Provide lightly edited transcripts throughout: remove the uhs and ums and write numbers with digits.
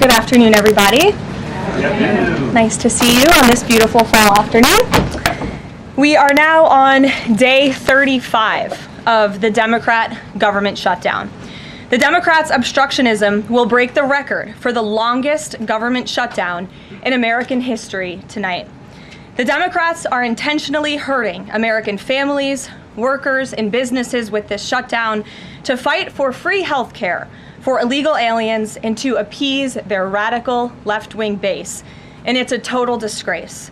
Good afternoon, everybody. Nice to see you on this beautiful fall afternoon. We are now on day 35 of the Democrat government shutdown. The Democrats' obstructionism will break the record for the longest government shutdown in American history tonight. The Democrats are intentionally hurting American families, workers, and businesses with this shutdown to fight for free health care for illegal aliens and to appease their radical left-wing base. And it's a total disgrace.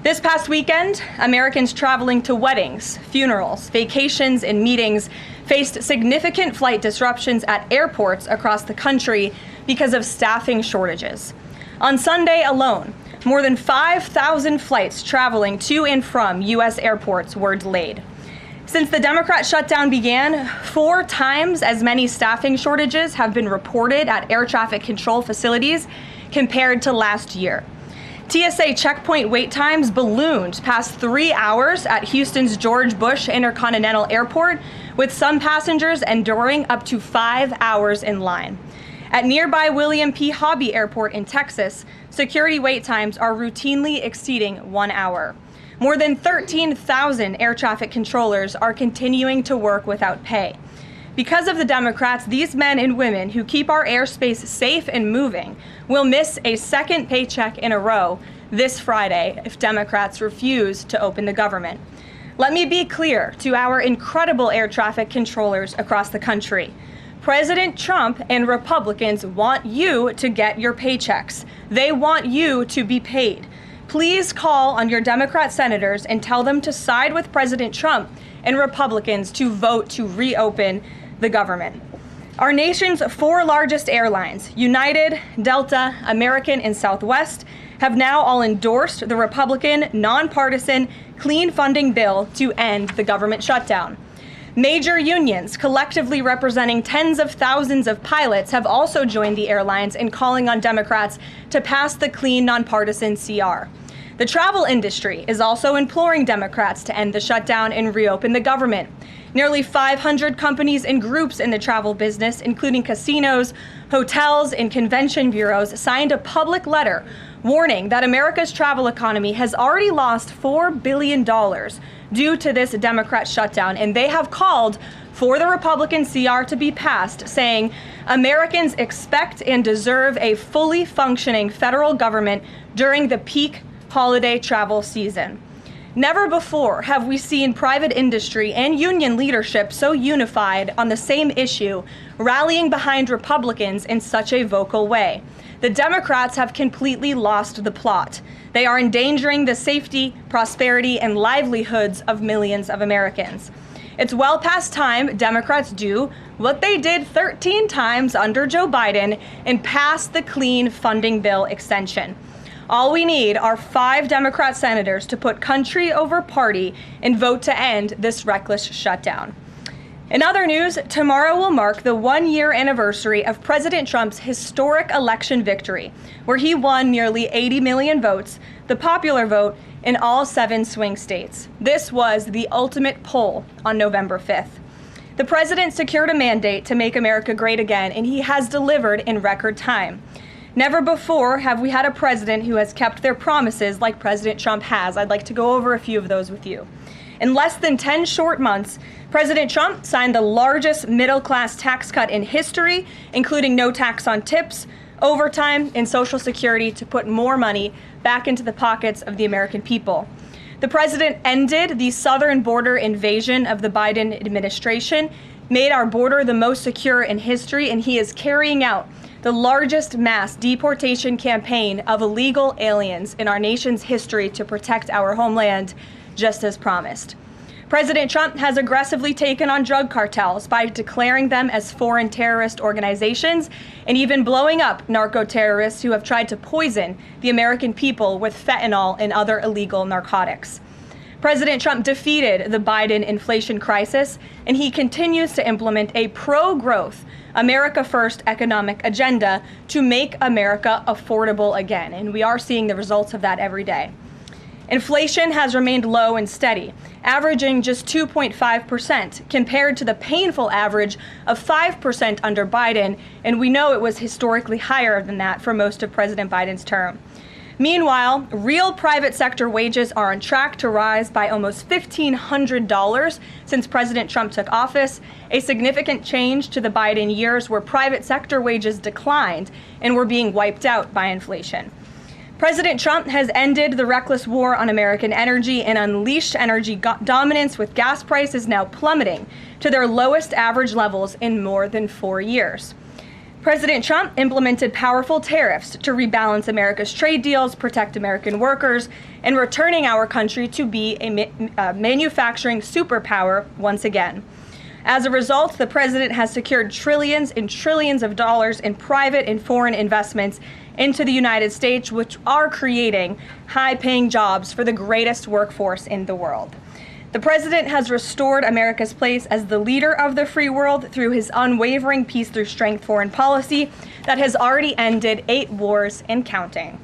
This past weekend, Americans traveling to weddings, funerals, vacations, and meetings faced significant flight disruptions at airports across the country because of staffing shortages. On Sunday alone, more than 5,000 flights traveling to and from U.S. airports were delayed. Since the Democrat shutdown began, 4 times as many staffing shortages have been reported at air traffic control facilities compared to last year. TSA checkpoint wait times ballooned past 3 hours at Houston's George Bush Intercontinental Airport, with some passengers enduring up to 5 hours in line. At nearby William P. Hobby Airport in Texas, security wait times are routinely exceeding 1 hour. More than 13,000 air traffic controllers are continuing to work without pay. Because of the Democrats, these men and women who keep our airspace safe and moving will miss a second paycheck in a row this Friday if Democrats refuse to open the government. Let me be clear to our incredible air traffic controllers across the country. President Trump and Republicans want you to get your paychecks. They want you to be paid. Please call on your Democrat senators and tell them to side with President Trump and Republicans to vote to reopen the government. Our nation's 4 largest airlines, United, Delta, American, and Southwest, have now all endorsed the Republican, nonpartisan, clean funding bill to end the government shutdown. Major unions, collectively representing tens of thousands of pilots, have also joined the airlines in calling on Democrats to pass the clean, nonpartisan CR. The travel industry is also imploring Democrats to end the shutdown and reopen the government. Nearly 500 companies and groups in the travel business, including casinos, hotels, and convention bureaus, signed a public letter warning that America's travel economy has already lost $4 billion due to this Democrat shutdown, and they have called for the Republican CR to be passed, saying Americans expect and deserve a fully functioning federal government during the peak holiday travel season. Never before have we seen private industry and union leadership so unified on the same issue, rallying behind Republicans in such a vocal way. The Democrats have completely lost the plot. They are endangering the safety, prosperity, and livelihoods of millions of Americans. It's well past time Democrats do what they did 13 times under Joe Biden and pass the clean funding bill extension. All we need are 5 Democrat senators to put country over party and vote to end this reckless shutdown. In other news, tomorrow will mark the 1-year anniversary of President Trump's historic election victory, where he won nearly 80 million votes, the popular vote, in all 7 swing states. This was the ultimate poll on November 5th. The president secured a mandate to make America great again, and he has delivered in record time. Never before have we had a president who has kept their promises like President Trump has. I'd like to go over a few of those with you. In less than 10 short months, President Trump signed the largest middle-class tax cut in history, including no tax on tips, overtime, and Social Security to put more money back into the pockets of the American people. The president ended the southern border invasion of the Biden administration, made our border the most secure in history, and he is carrying out the largest mass deportation campaign of illegal aliens in our nation's history to protect our homeland, just as promised. President Trump has aggressively taken on drug cartels by declaring them as foreign terrorist organizations and even blowing up narco-terrorists who have tried to poison the American people with fentanyl and other illegal narcotics. President Trump defeated the Biden inflation crisis, and he continues to implement a pro-growth, America First economic agenda to make America affordable again, and we are seeing the results of that every day. Inflation has remained low and steady, averaging just 2.5% compared to the painful average of 5% under Biden, and we know it was historically higher than that for most of President Biden's term. Meanwhile, real private sector wages are on track to rise by almost $1,500 since President Trump took office, a significant change to the Biden years where private sector wages declined and were being wiped out by inflation. President Trump has ended the reckless war on American energy and unleashed energy dominance, with gas prices now plummeting to their lowest average levels in more than 4 years. President Trump implemented powerful tariffs to rebalance America's trade deals, protect American workers, and returning our country to be a manufacturing superpower once again. As a result, the president has secured trillions and trillions of dollars in private and foreign investments into the United States, which are creating high-paying jobs for the greatest workforce in the world. The president has restored America's place as the leader of the free world through his unwavering peace through strength foreign policy that has already ended 8 wars and counting.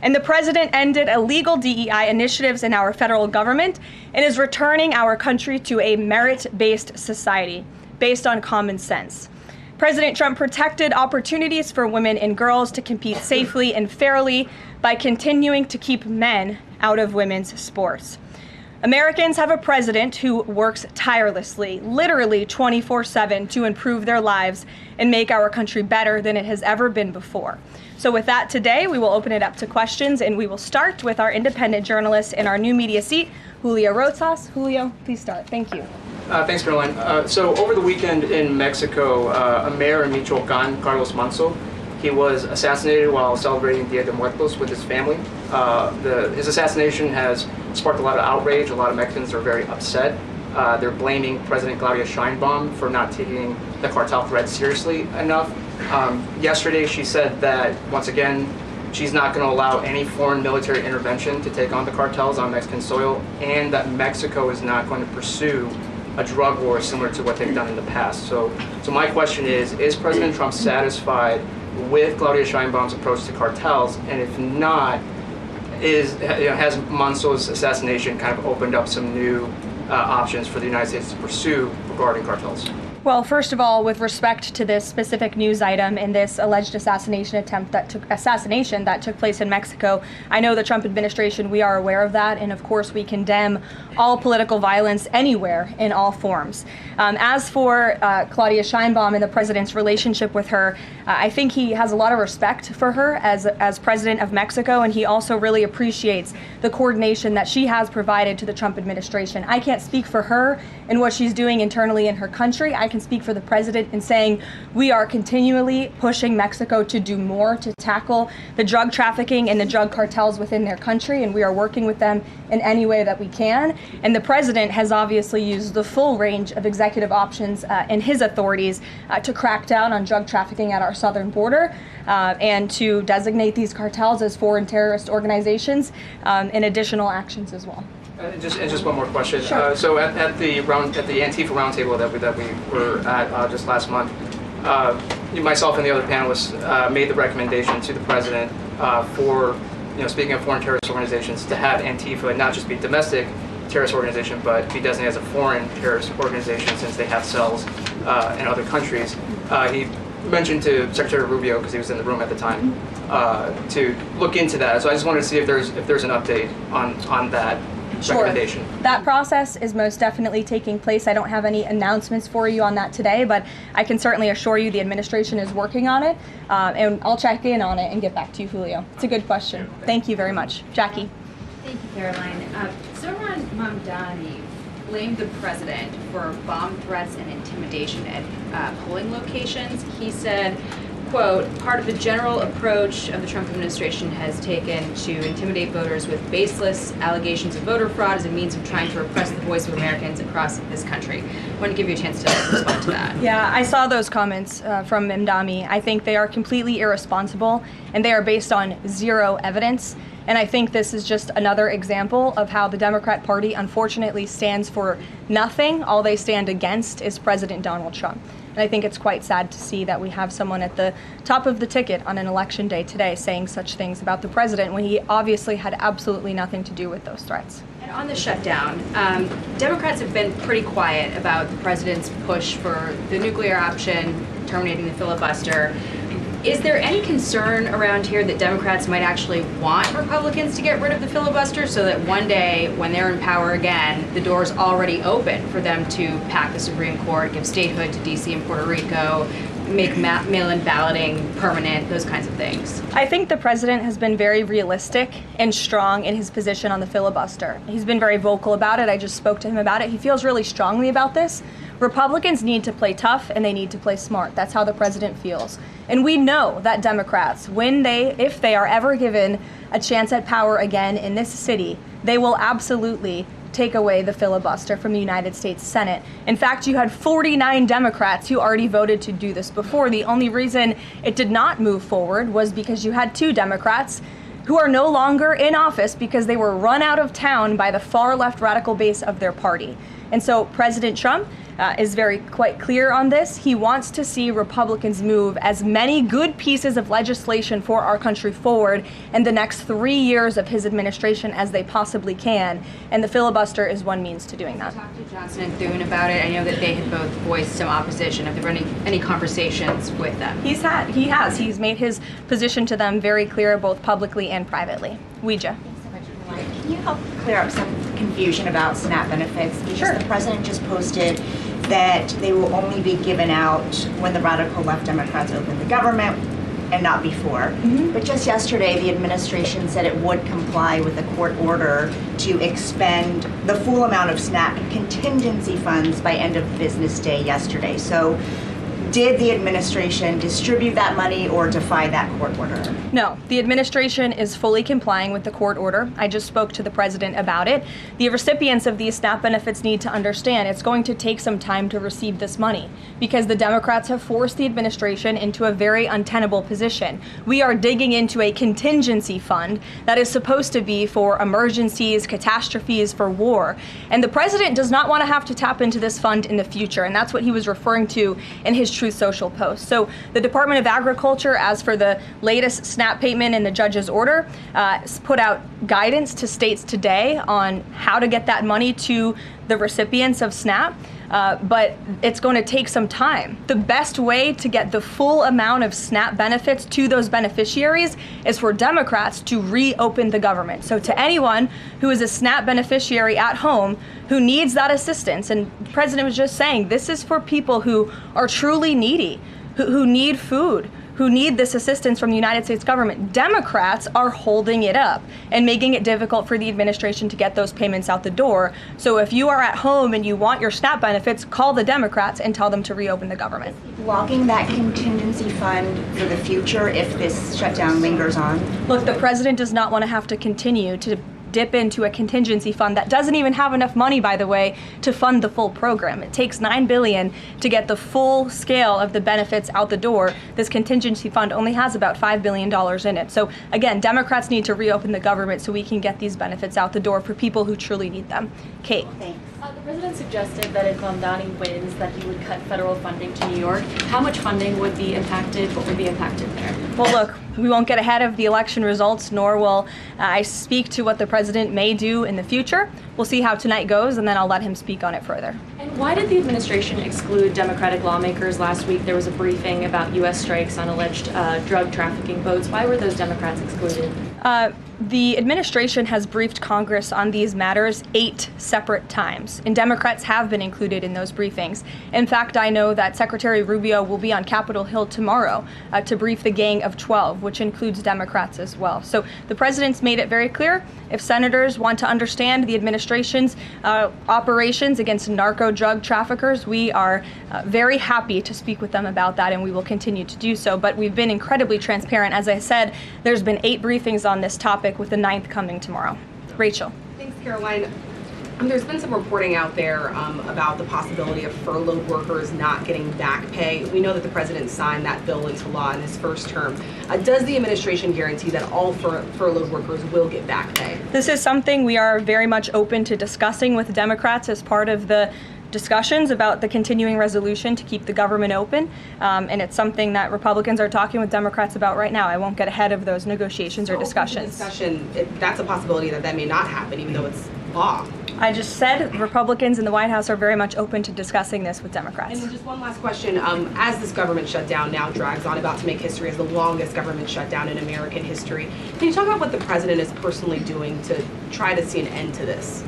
And the president ended illegal DEI initiatives in our federal government and is returning our country to a merit-based society based on common sense. President Trump protected opportunities for women and girls to compete safely and fairly by continuing to keep men out of women's sports. Americans have a president who works tirelessly, literally 24/7, to improve their lives and make our country better than it has ever been before. So with that, today we will open it up to questions, and we will start with our independent journalist in our new media seat, Julio Rosas. Julio, please start. Thank you. Thanks, Caroline. So over the weekend in Mexico, a mayor in Michoacan, Carlos Manso, he was assassinated while celebrating Dia de Muertos with his family. His assassination has sparked a lot of outrage. A lot of Mexicans are very upset. They're blaming President Claudia Sheinbaum for not taking the cartel threat seriously enough. Yesterday, she said that, once again, she's not going to allow any foreign military intervention to take on the cartels on Mexican soil, and that Mexico is not going to pursue a drug war similar to what they've done in the past. So my question is President Trump satisfied with Claudia Sheinbaum's approach to cartels? And if not, has Manso's assassination kind of opened up some new options for the United States to pursue regarding cartels? Well, first of all, with respect to this specific news item and this alleged assassination that took place in Mexico, I know the Trump administration, we are aware of that, and of course we condemn all political violence anywhere in all forms. As for Claudia Sheinbaum and the president's relationship with her, I think he has a lot of respect for her as president of Mexico, and he also really appreciates the coordination that she has provided to the Trump administration. I can't speak for her and what she's doing internally in her country. I can speak for the president in saying we are continually pushing Mexico to do more to tackle the drug trafficking and the drug cartels within their country, and we are working with them in any way that we can. And the president has obviously used the full range of executive options in his authorities to crack down on drug trafficking at our southern border and to designate these cartels as foreign terrorist organizations and additional actions as well. Just one more question. Sure. So at the Antifa roundtable that we were at just last month, myself and the other panelists made the recommendation to the president for, speaking of foreign terrorist organizations, to have Antifa not just be a domestic terrorist organization, but be designated as a foreign terrorist organization since they have cells in other countries. He mentioned to Secretary Rubio, because he was in the room at the time, to look into that. So I just wanted to see if there's an update on that. Sure. That process is most definitely taking place. I don't have any announcements for you on that today, but I can certainly assure you the administration is working on it, and I'll check in on it and get back to you, Julio. It's a good question. Thank you very much. Jackie. Thank you, Caroline. Zohran Mamdani blamed the president for bomb threats and intimidation at polling locations. He said, quote, part of the general approach of the Trump administration has taken to intimidate voters with baseless allegations of voter fraud as a means of trying to repress the voice of Americans across this country. I want to give you a chance to respond to that. Yeah, I saw those comments from Mamdani. I think they are completely irresponsible, and they are based on zero evidence. And I think this is just another example of how the Democrat Party unfortunately stands for nothing. All they stand against is President Donald Trump. And I think it's quite sad to see that we have someone at the top of the ticket on an election day today saying such things about the president when he obviously had absolutely nothing to do with those threats. And on the shutdown, Democrats have been pretty quiet about the president's push for the nuclear option, terminating the filibuster. Is there any concern around here that Democrats might actually want Republicans to get rid of the filibuster so that one day, when they're in power again, the door's already open for them to pack the Supreme Court, give statehood to D.C. and Puerto Rico, make mail-in balloting permanent, those kinds of things? I think the president has been very realistic and strong in his position on the filibuster. He's been very vocal about it. I just spoke to him about it. He feels really strongly about this. Republicans need to play tough and they need to play smart. That's how the president feels. And we know that Democrats, if they are ever given a chance at power again in this city, they will absolutely take away the filibuster from the United States Senate. In fact, you had 49 Democrats who already voted to do this before. The only reason it did not move forward was because you had 2 Democrats who are no longer in office because they were run out of town by the far left radical base of their party. And so President Trump is quite clear on this. He wants to see Republicans move as many good pieces of legislation for our country forward in the next 3 years of his administration as they possibly can. And the filibuster is one means to doing that. Talked to Johnson and Thune about it. I know that they had both voiced some opposition. Have there been any conversations with them? He has. He's made his position to them very clear, both publicly and privately. Ouija. Thanks so much, Karoline. Can you help clear up some confusion about SNAP benefits? Because Sure. the president just posted that they will only be given out when the radical left Democrats open the government and not before. But just yesterday, the administration said it would comply with a court order to expend the full amount of SNAP contingency funds by end of business day yesterday. So did the administration distribute that money or defy that court order? No, the administration is fully complying with the court order. I just spoke to the president about it. The recipients of these SNAP benefits need to understand it's going to take some time to receive this money because the Democrats have forced the administration into a very untenable position. We are digging into a contingency fund that is supposed to be for emergencies, catastrophes, for war. And the president does not want to have to tap into this fund in the future, and that's what he was referring to in his Truth Social post. So the Department of Agriculture, as for the latest SNAP payment in the judge's order, put out guidance to states today on how to get that money to the recipients of SNAP. But it's going to take some time. The best way to get the full amount of SNAP benefits to those beneficiaries is for Democrats to reopen the government. So to anyone who is a SNAP beneficiary at home who needs that assistance, and the president was just saying, this is for people who are truly needy, who need food, who need this assistance from the United States government. Democrats are holding it up and making it difficult for the administration to get those payments out the door. So if you are at home and you want your SNAP benefits, call the Democrats and tell them to reopen the government. Blocking that contingency fund for the future if this shutdown lingers on? Look, the president does not want to have to continue to dip into a contingency fund that doesn't even have enough money, by the way, to fund the full program. It takes $9 billion to get the full scale of the benefits out the door. This contingency fund only has about $5 billion in it. So again, Democrats need to reopen the government so we can get these benefits out the door for people who truly need them. Kate. Thanks. The president suggested that if Mamdani wins, that he would cut federal funding to New York. How much funding would be impacted? What would be impacted there? Well, look, we won't get ahead of the election results, nor will I speak to what the president may do in the future. We'll see how tonight goes, and then I'll let him speak on it further. And why did the administration exclude Democratic lawmakers last week? There was a briefing about U.S. strikes on alleged drug trafficking boats. Why were those Democrats excluded? The administration has briefed Congress on these matters 8 separate times, and Democrats have been included in those briefings. In fact, I know that Secretary Rubio will be on Capitol Hill tomorrow to brief the Gang of 12, which includes Democrats as well. So the president's made it very clear, if senators want to understand the administration's operations against narco drug traffickers, we are very happy to speak with them about that, and we will continue to do so. But we've been incredibly transparent. As I said, there's been 8 briefings on this topic, with the 9th coming tomorrow. Rachel. Thanks, Karoline. There's been some reporting out there about the possibility of furloughed workers not getting back pay. We know that the president signed that bill into law in his first term. Does the administration guarantee that all furloughed workers will get back pay? This is something we are very much open to discussing with Democrats as part of the discussions about the continuing resolution to keep the government open, and it's something that Republicans are talking with Democrats about right now. I won't get ahead of those negotiations or discussions. That's a possibility that may not happen, even though it's law. I just said Republicans in the White House are very much open to discussing this with Democrats. And then just one last question. As this government shutdown now drags on, about to make history as the longest government shutdown in American history, can you talk about what the president is personally doing to try to see an end to this?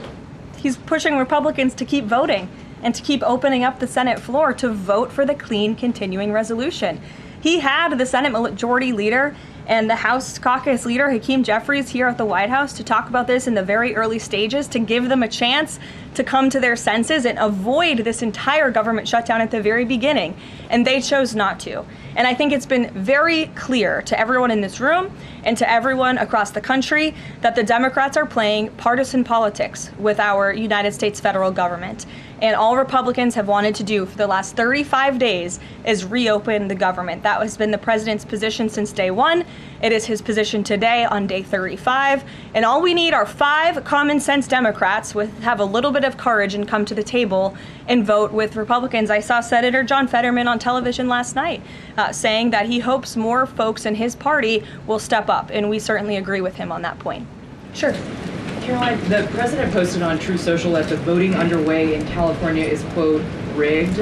He's pushing Republicans to keep voting and to keep opening up the Senate floor to vote for the clean continuing resolution. He had the Senate Majority Leader and the House Caucus Leader, Hakeem Jeffries, here at the White House to talk about this in the very early stages, to give them a chance to come to their senses and avoid this entire government shutdown at the very beginning. And they chose not to. And I think it's been very clear to everyone in this room and to everyone across the country that the Democrats are playing partisan politics with our United States federal government. And all Republicans have wanted to do for the last 35 days is reopen the government. That has been the president's position since day one. It is his position today on day 35. And all we need are 5 common sense Democrats with have a little bit of courage and come to the table and vote with Republicans. I saw Senator John Fetterman on television last night saying that he hopes more folks in his party will step up. And we certainly agree with him on that point. Sure. Karoline, the president posted on True Social that the voting underway in California is, quote, rigged.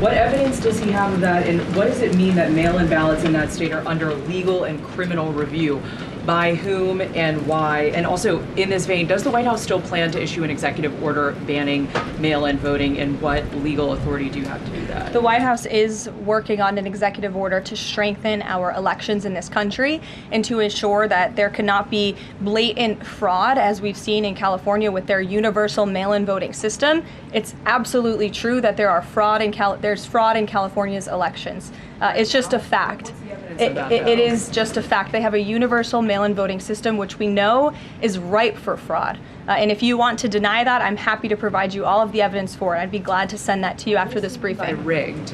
What evidence does he have of that, and what does it mean that mail-in ballots in that state are under legal and criminal review? By whom and why? And also, in this vein, does the White House still plan to issue an executive order banning mail-in voting, and what legal authority do you have to do that? The White House is working on an executive order to strengthen our elections in this country and to ensure that there cannot be blatant fraud, as we've seen in California with their universal mail-in voting system. It's absolutely true that there's fraud in California's elections. It's just a fact. It is just a fact. They have a universal mail-in voting system, which we know is ripe for fraud. And if you want to deny that, I'm happy to provide you all of the evidence for it. I'd be glad to send that to you after this briefing. Rigged.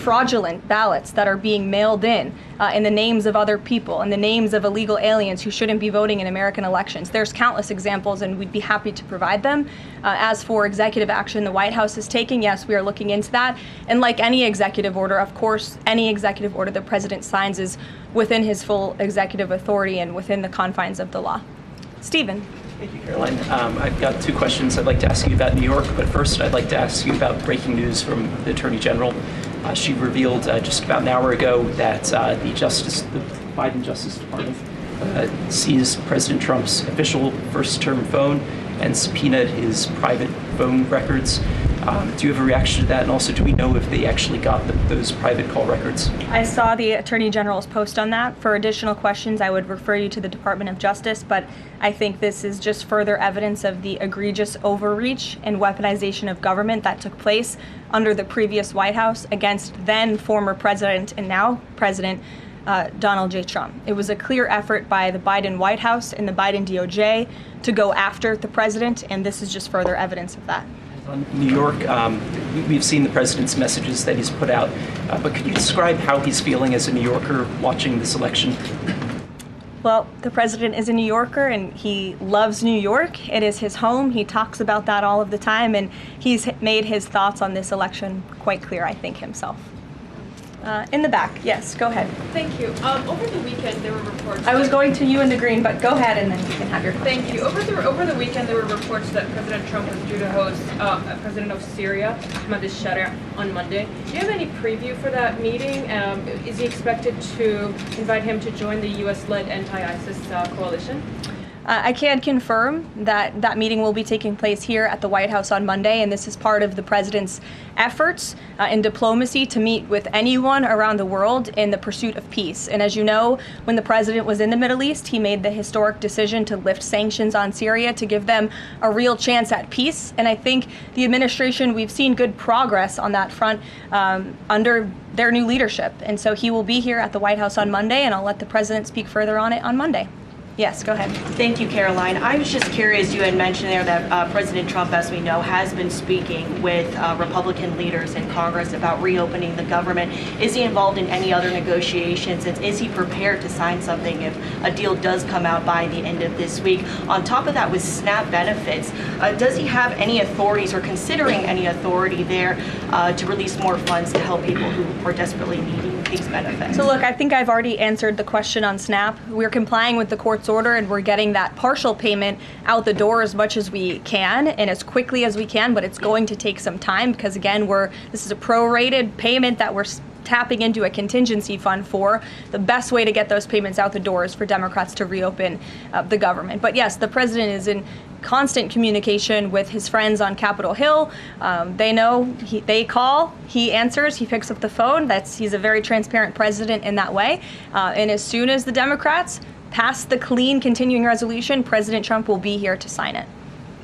Fraudulent ballots that are being mailed in the names of other people, in the names of illegal aliens who shouldn't be voting in American elections. There's countless examples, and we'd be happy to provide them. As for executive action the White House is taking, yes, we are looking into that. And like any executive order, of course, any executive order the president signs is within his full executive authority and within the confines of the law. Stephen. Thank you, Caroline. I've got 2 questions I'd like to ask you about New York, but first I'd like to ask you about breaking news from the Attorney General. She revealed just about an hour ago that the Biden Justice Department seized President Trump's official first-term phone and subpoenaed his private phone records. Do you have a reaction to that? And also, do we know if they actually got those private call records? I saw the Attorney General's post on that. For additional questions, I would refer you to the Department of Justice, but I think this is just further evidence of the egregious overreach and weaponization of government that took place under the previous White House against then former President and now President Donald J. Trump. It was a clear effort by the Biden White House and the Biden DOJ to go after the president, and this is just further evidence of that. On New York, we've seen the president's messages that he's put out, but could you describe how he's feeling as a New Yorker watching this election? Well, the president is a New Yorker and he loves New York. It is his home. He talks about that all of the time, and he's made his thoughts on this election quite clear, I think, himself. In the back, yes, go ahead. Thank you. Over the weekend, there were reports. I was going to you in the green, but go ahead and then you can have your question. Thank you. Over the weekend, there were reports that President Trump was due to host President of Syria, Ahmad al-Shara, on Monday. Do you have any preview for that meeting? Is he expected to invite him to join the U.S.-led anti-ISIS coalition? I can confirm that that meeting will be taking place here at the White House on Monday, and this is part of the president's efforts in diplomacy to meet with anyone around the world in the pursuit of peace. And as you know, when the president was in the Middle East, he made the historic decision to lift sanctions on Syria to give them a real chance at peace. And I think the administration, we've seen good progress on that front under their new leadership. And so he will be here at the White House on Monday, and I'll let the president speak further on it on Monday. Yes, go ahead. Thank you, Caroline. I was just curious, you had mentioned there that President Trump, as we know, has been speaking with Republican leaders in Congress about reopening the government. Is he involved in any other negotiations? And is he prepared to sign something if a deal does come out by the end of this week? On top of that, with SNAP benefits, does he have any authorities or considering any authority there to release more funds to help people who are desperately needing these benefits? So look, I think I've already answered the question on SNAP. We're complying with the court's order and we're getting that partial payment out the door as much as we can and as quickly as we can, but it's going to take some time because again, this is a prorated payment that we're tapping into a contingency fund for. The best way to get those payments out the door is for Democrats to reopen the government. But yes, the president is in constant communication with his friends on Capitol Hill. They know, they call, he answers, he picks up the phone. He's a very transparent president in that way. And as soon as the Democrats pass the clean continuing resolution, President Trump will be here to sign it.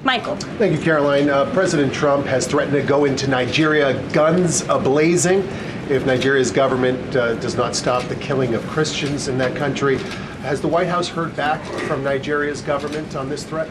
Michael. Thank you, Caroline. President Trump has threatened to go into Nigeria guns a-blazing if Nigeria's government does not stop the killing of Christians in that country. Has the White House heard back from Nigeria's government on this threat?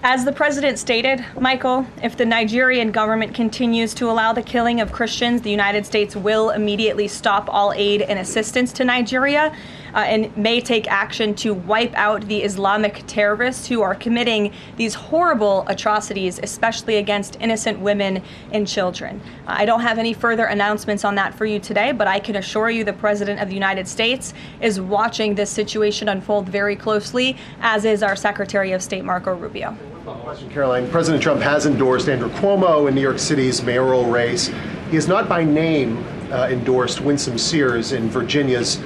As the president stated, Michael, if the Nigerian government continues to allow the killing of Christians, the United States will immediately stop all aid and assistance to Nigeria and may take action to wipe out the Islamic terrorists who are committing these horrible atrocities, especially against innocent women and children. I don't have any further announcements on that for you today, but I can assure you the President of the United States is watching this situation unfold very closely, as is our Secretary of State, Marco Rubio. Question, Caroline. President Trump has endorsed Andrew Cuomo in New York City's mayoral race. He has not by name endorsed Winsome Sears in Virginia's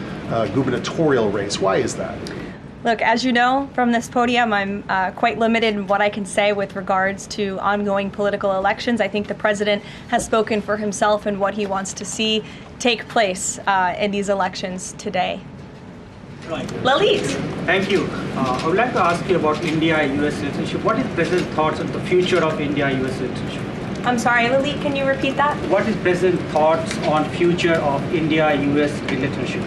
gubernatorial race. Why is that? Look, as you know from this podium, I'm quite limited in what I can say with regards to ongoing political elections. I think the president has spoken for himself and what he wants to see take place in these elections today. Lalit. Thank you. I would like to ask you about India-US relationship. What is President's thoughts on the future of India-US relationship? I'm sorry, Lalit, can you repeat that? What is President's thoughts on future of India-US relationship?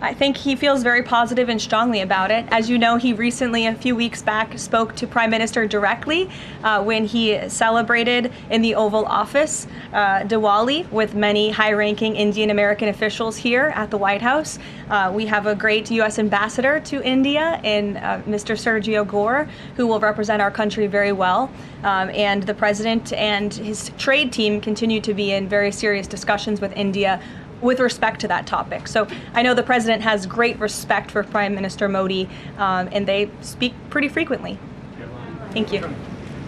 I think he feels very positive and strongly about it. As you know, he recently, a few weeks back, spoke to Prime Minister directly when he celebrated in the Oval Office Diwali with many high-ranking Indian American officials here at the White House. We have a great U.S. ambassador to India in Mr. Sergio Gore, who will represent our country very well. And the president and his trade team continue to be in very serious discussions with India with respect to that topic. So I know the president has great respect for Prime Minister Modi, and they speak pretty frequently. Thank you.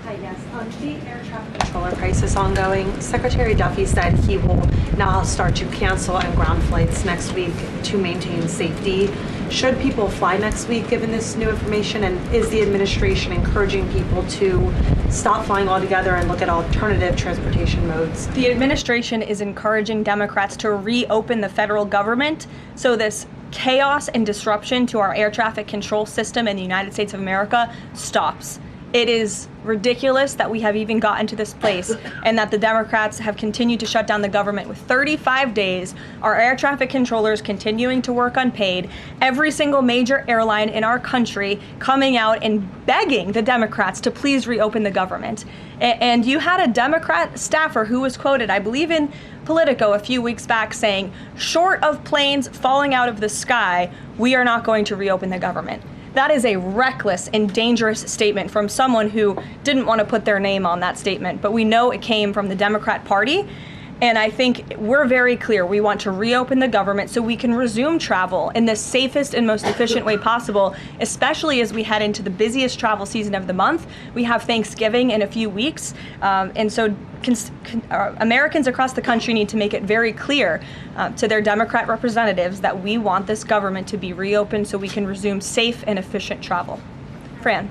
Hi, yes. On the air traffic controller crisis ongoing, Secretary Duffy said he will now start to cancel on ground flights next week to maintain safety. Should people fly next week given this new information? And is the administration encouraging people to stop flying altogether and look at alternative transportation modes? The administration is encouraging Democrats to reopen the federal government so this chaos and disruption to our air traffic control system in the United States of America stops. It is ridiculous that we have even gotten to this place and that the Democrats have continued to shut down the government with 35 days, our air traffic controllers continuing to work unpaid, every single major airline in our country coming out and begging the Democrats to please reopen the government. And you had a Democrat staffer who was quoted, I believe in Politico a few weeks back, saying, short of planes falling out of the sky, we are not going to reopen the government. That is a reckless and dangerous statement from someone who didn't want to put their name on that statement, but we know it came from the Democrat Party. And I think we're very clear. We want to reopen the government so we can resume travel in the safest and most efficient way possible, especially as we head into the busiest travel season of the month. We have Thanksgiving in a few weeks. And so Americans across the country need to make it very clear to their Democrat representatives that we want this government to be reopened so we can resume safe and efficient travel. Fran.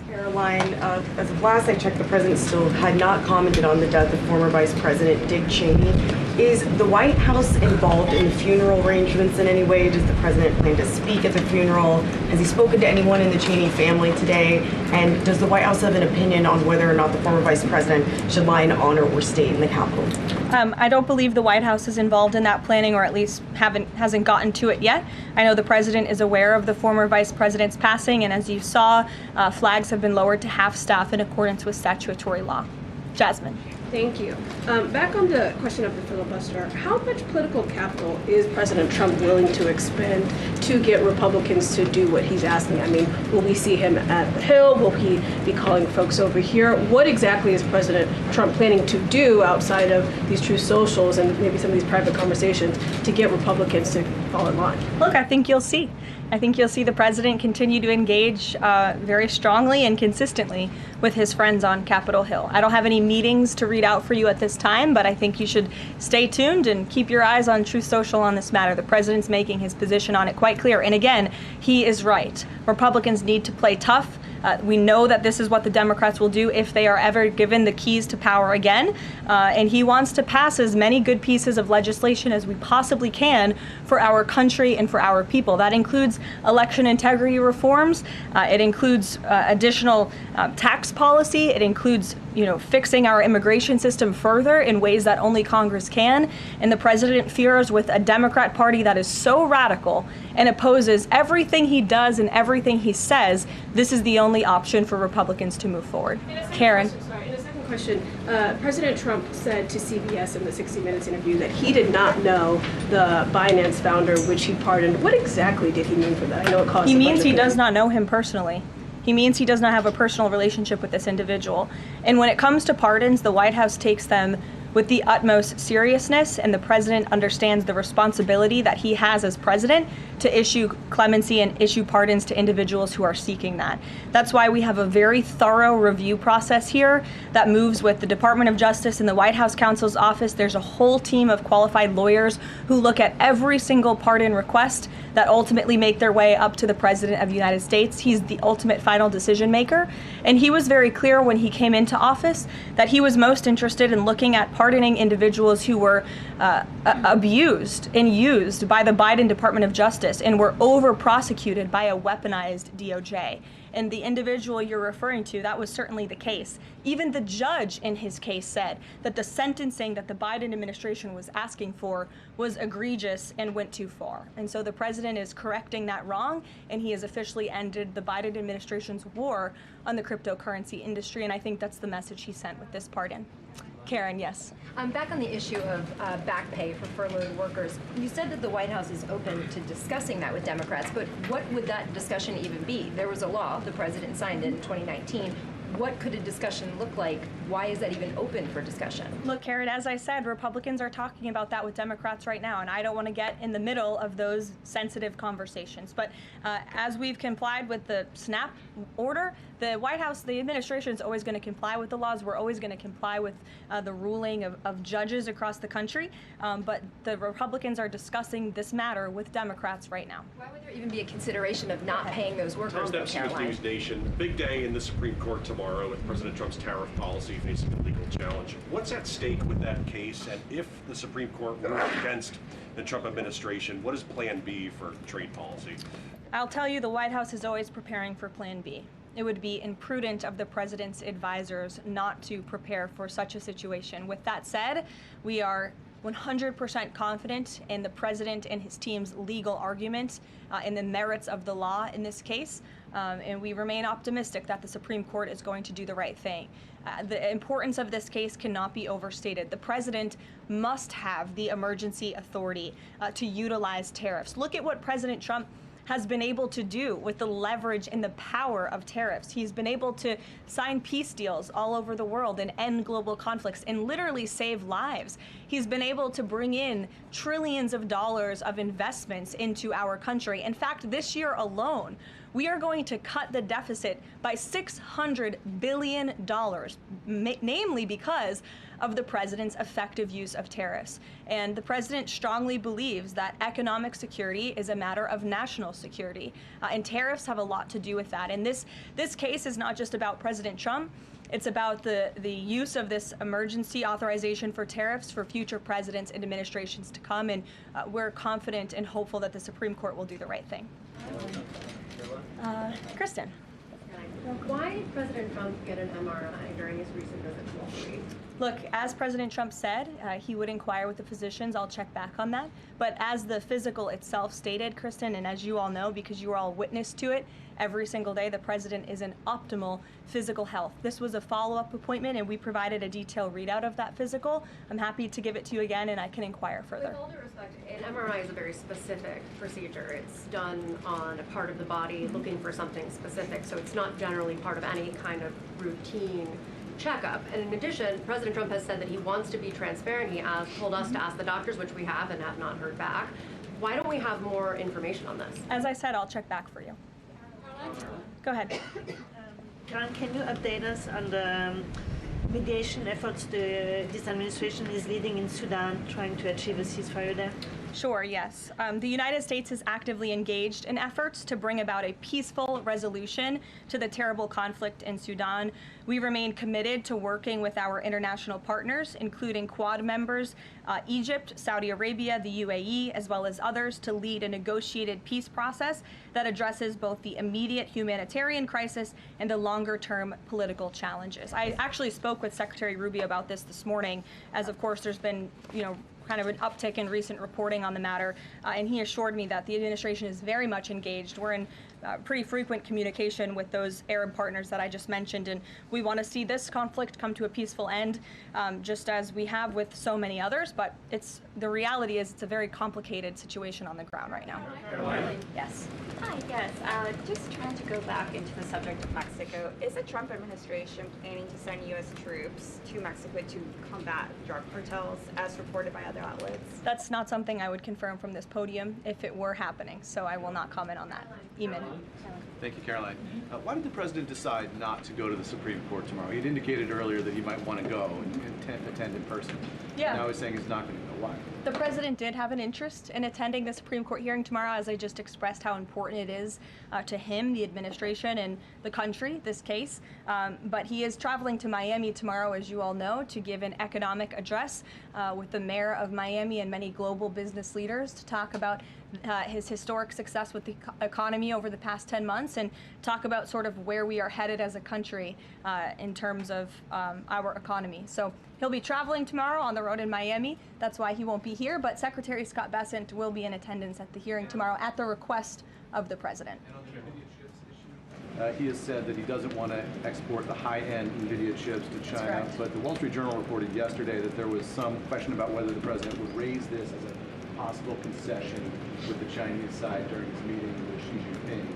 Caroline, as of last I checked, the president still had not commented on the death of former Vice President Dick Cheney. Is the White House involved in the funeral arrangements in any way? Does the president plan to speak at the funeral? Has he spoken to anyone in the Cheney family today? And does the White House have an opinion on whether or not the former vice president should lie in honor or state in the Capitol? I don't believe the White House is involved in that planning, or at least hasn't gotten to it yet. I know the president is aware of the former vice president's passing, and as you saw, flags have been lowered to half staff in accordance with statutory law. Jasmine. Thank you. Back on the question of the filibuster, how much political capital is President Trump willing to expend to get Republicans to do what he's asking? I mean, will we see him at the Hill? Will he be calling folks over here? What exactly is President Trump planning to do outside of these true socials and maybe some of these private conversations to get Republicans to fall in line? Look, I think you'll see. I think you'll see the president continue to engage very strongly and consistently with his friends on Capitol Hill. I don't have any meetings to read out for you at this time, but I think you should stay tuned and keep your eyes on Truth Social on this matter. The president's making his position on it quite clear. And again, he is right. Republicans need to play tough. We know that this is what the Democrats will do if they are ever given the keys to power again. And he wants to pass as many good pieces of legislation as we possibly can for our country and for our people. That includes election integrity reforms. It includes additional tax policy. It includes, fixing our immigration system further in ways that only Congress can. And the president fears with a Democrat Party that is so radical and opposes everything he does and everything he says, this is the only option for Republicans to move forward. Karen. In a second question, President Trump said to CBS in the 60 Minutes interview that he did not know the Binance founder, which he pardoned. What exactly did he mean for that? I know it caused He means he does not know him personally. He means he does not have a personal relationship with this individual. And when it comes to pardons, the White House takes them with the utmost seriousness, and the president understands the responsibility that he has as president to issue clemency and issue pardons to individuals who are seeking that. That's why we have a very thorough review process here that moves with the Department of Justice and the White House counsel's office. There's a whole team of qualified lawyers who look at every single pardon request that ultimately make their way up to the President of the United States. He's the ultimate final decision maker. And he was very clear when he came into office that he was most interested in looking at pardoning individuals who were abused and used by the Biden Department of Justice and were over-prosecuted by a weaponized DOJ. And the individual you're referring to, that was certainly the case. Even the judge in his case said that the sentencing that the Biden administration was asking for was egregious and went too far. And so the president is correcting that wrong, and he has officially ended the Biden administration's war on the cryptocurrency industry, and I think that's the message he sent with this pardon. Karen, yes. Back on the issue of back pay for furloughed workers, you said that the White House is open to discussing that with Democrats, but what would that discussion even be? There was a law, the president signed it in 2019. What could a discussion look like? Why is that even open for discussion? Look, Karen, as I said, Republicans are talking about that with Democrats right now, and I don't want to get in the middle of those sensitive conversations. But as we've complied with the SNAP order, the White House, the administration is always going to comply with the laws. We're always going to comply with the ruling of judges across the country. But the Republicans are discussing this matter with Democrats right now. Why would there even be a consideration of not paying those workers? Tom Dempsey with News Nation. Big day in the Supreme Court tomorrow with President Trump's tariff policy facing a legal challenge. What's at stake with that case? And if the Supreme Court rules against the Trump administration, what is Plan B for trade policy? I'll tell you, the White House is always preparing for Plan B. It would be imprudent of the president's advisors not to prepare for such a situation. With that said, we are 100% confident in the president and his team's legal argument in the merits of the law in this case, and we remain optimistic that the Supreme Court is going to do the right thing. The importance of this case cannot be overstated. The president must have the emergency authority to utilize tariffs. Look at what President Trump has been able to do with the leverage and the power of tariffs. He's been able to sign peace deals all over the world and end global conflicts and literally save lives. He's been able to bring in trillions of dollars of investments into our country. In fact, this year alone, we are going to cut the deficit by $600 billion, namely because of the president's effective use of tariffs. And the president strongly believes that economic security is a matter of national security, and tariffs have a lot to do with that. And this case is not just about President Trump. It's about the use of this emergency authorization for tariffs for future presidents and administrations to come, and we're confident and hopeful that the Supreme Court will do the right thing. Kristen. Why did President Trump get an MRI during his recent visit to Wall Street? Look, as President Trump said, he would inquire with the physicians. I'll check back on that. But as the physical itself stated, Kristen, and as you all know, because you were all witness to it, every single day the president is in optimal physical health. This was a follow-up appointment, and we provided a detailed readout of that physical. I'm happy to give it to you again, and I can inquire further. With all due respect, an MRI is a very specific procedure. It's done on a part of the body looking for something specific, so it's not generally part of any kind of routine checkup. And in addition, President Trump has said that he wants to be transparent. He told us to ask the doctors, which we have and have not heard back. Why don't we have more information on this? As I said, I'll check back for you. Go ahead. Karoline, can you update us on the mediation efforts this administration is leading in Sudan, trying to achieve a ceasefire there? Sure, yes. The United States is actively engaged in efforts to bring about a peaceful resolution to the terrible conflict in Sudan. We remain committed to working with our international partners, including Quad members, Egypt, Saudi Arabia, the UAE, as well as others, to lead a negotiated peace process that addresses both the immediate humanitarian crisis and the longer-term political challenges. I actually spoke with Secretary Rubio about this morning, as of course there's been, kind of an uptick in recent reporting on the matter, and he assured me that the administration is very much engaged. We're in pretty frequent communication with those Arab partners that I just mentioned, and we want to see this conflict come to a peaceful end, just as we have with so many others, but the reality is it's a very complicated situation on the ground right now. Yes. Hi, yes. Just trying to go back into the subject of Mexico. Is the Trump administration planning to send U.S. troops to Mexico to combat drug cartels, as reported by other outlets? That's not something I would confirm from this podium if it were happening, so I will not comment on that. Eamon. Thank you, Karoline. Why did the president decide not to go to the Supreme Court tomorrow? He had indicated earlier that he might want to go and attend in person. Yeah. Now he's saying he's not going to go. Why? The president did have an interest in attending the Supreme Court hearing tomorrow, as I just expressed how important it is to him, the administration, and the country, this case. But he is traveling to Miami tomorrow, as you all know, to give an economic address with the mayor of Miami and many global business leaders to talk about his historic success with the economy over the past 10 months and talk about sort of where we are headed as a country in terms of our economy. So he'll be traveling tomorrow on the road in Miami. That's why he won't be here, but Secretary Scott Bessent will be in attendance at the hearing tomorrow at the request of the president. He has said that he doesn't want to export the high-end NVIDIA chips to China, but the Wall Street Journal reported yesterday that there was some question about whether the president would raise this as a possible concession with the Chinese side during his meeting with Xi Jinping.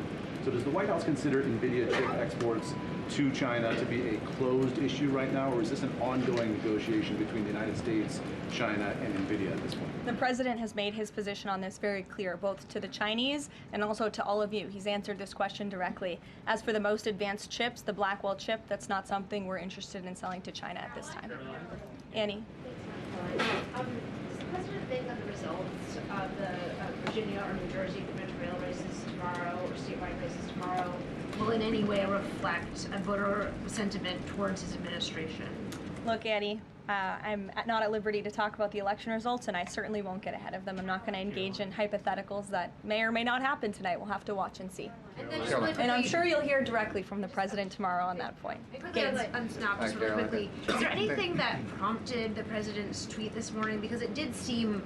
So does the White House consider NVIDIA chip exports to China to be a closed issue right now, or is this an ongoing negotiation between the United States, China, and NVIDIA at this point? The president has made his position on this very clear, both to the Chinese and also to all of you. He's answered this question directly. As for the most advanced chips, the Blackwell chip, that's not something we're interested in selling to China at this time. Annie? Does the president think that the results of the Virginia or New Jersey gubernatorial races tomorrow, or statewide races tomorrow, will in any way reflect a voter sentiment towards his administration? Look, Annie, I'm not at liberty to talk about the election results, and I certainly won't get ahead of them. I'm not going to engage in hypotheticals that may or may not happen tonight. We'll have to watch and see. And I'm sure you'll hear directly from the president tomorrow on that point. Just really quickly, is there anything that prompted the president's tweet this morning? Because it did seem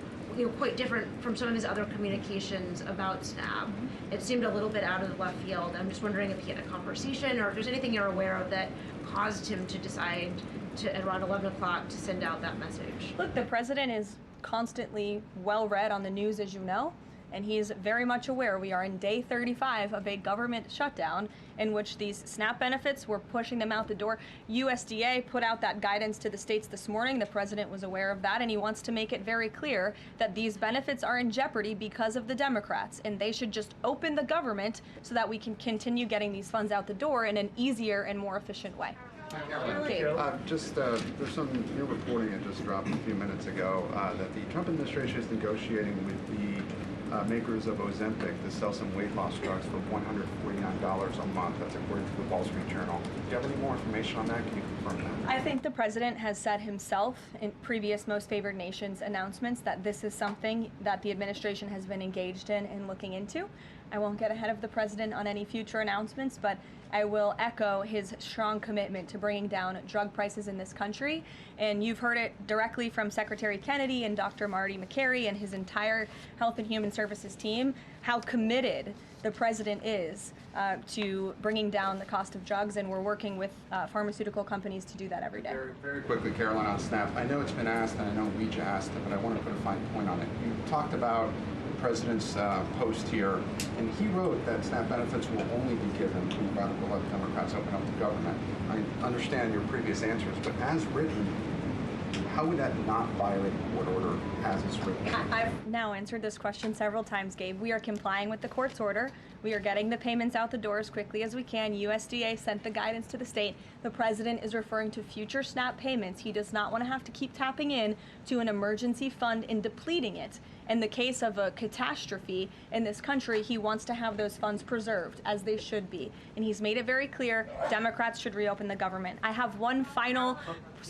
quite different from some of his other communications about SNAP. It seemed a little bit out of the left field. I'm just wondering if he had a conversation or if there's anything you're aware of that caused him to decide to, at around 11 o'clock, to send out that message. Look, the president is constantly well read on the news, as you know, and he is very much aware we are in day 35 of a government shutdown in which these SNAP benefits, we're pushing them out the door. USDA put out that guidance to the states this morning. The president was aware of that, and he wants to make it very clear that these benefits are in jeopardy because of the Democrats, and they should just open the government so that we can continue getting these funds out the door in an easier and more efficient way. There's some new reporting that just dropped a few minutes ago that the Trump administration is negotiating with the makers of Ozempic to sell some weight loss drugs for $149 a month. That's according to the Wall Street Journal. Do you have any more information on that? Can you confirm confirm that? I think the president has said himself in previous Most Favored Nations announcements that this is something that the administration has been engaged in and looking into. I won't get ahead of the president on any future announcements, but I will echo his strong commitment to bringing down drug prices in this country. And you've heard it directly from Secretary Kennedy and Dr. Marty McCary and his entire Health and Human Services team, how committed the president is to bringing down the cost of drugs, and we're working with pharmaceutical companies to do that every day. Very quickly, Karoline, on SNAP. I know it's been asked, and I know we just asked it, but I want to put a fine point on it. You talked about the president's post here, and he wrote that SNAP benefits will only be given when the radical left Democrats open up the government. I understand your previous answers, but as written, how would that not violate a court order as it's written? I've now answered this question several times, Gabe. We are complying with the court's order. We are getting the payments out the door as quickly as we can. USDA sent the guidance to the state. The president is referring to future SNAP payments. He does not want to have to keep tapping in to an emergency fund and depleting it. In the case of a catastrophe in this country, he wants to have those funds preserved, as they should be. And he's made it very clear Democrats should reopen the government. I have one final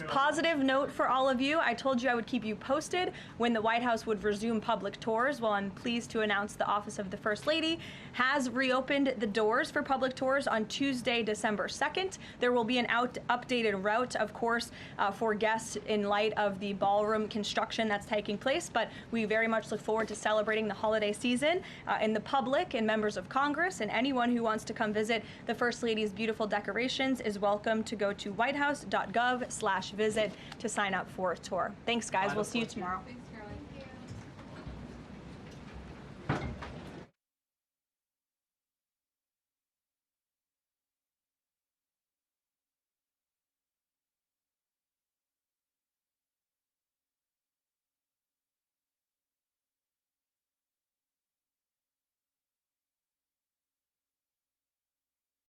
positive note for all of you. I told you I would keep you posted when the White House would resume public tours. Well, I'm pleased to announce the Office of the First Lady has reopened the doors for public tours on Tuesday, December 2nd. There will be an updated route, of course, for guests in light of the ballroom construction that's taking place, but we very much look forward to celebrating the holiday season. And the public and members of Congress and anyone who wants to come visit the First Lady's beautiful decorations is welcome to go to whitehouse.gov/visit to sign up for a tour. Thanks, guys. We'll see you tomorrow.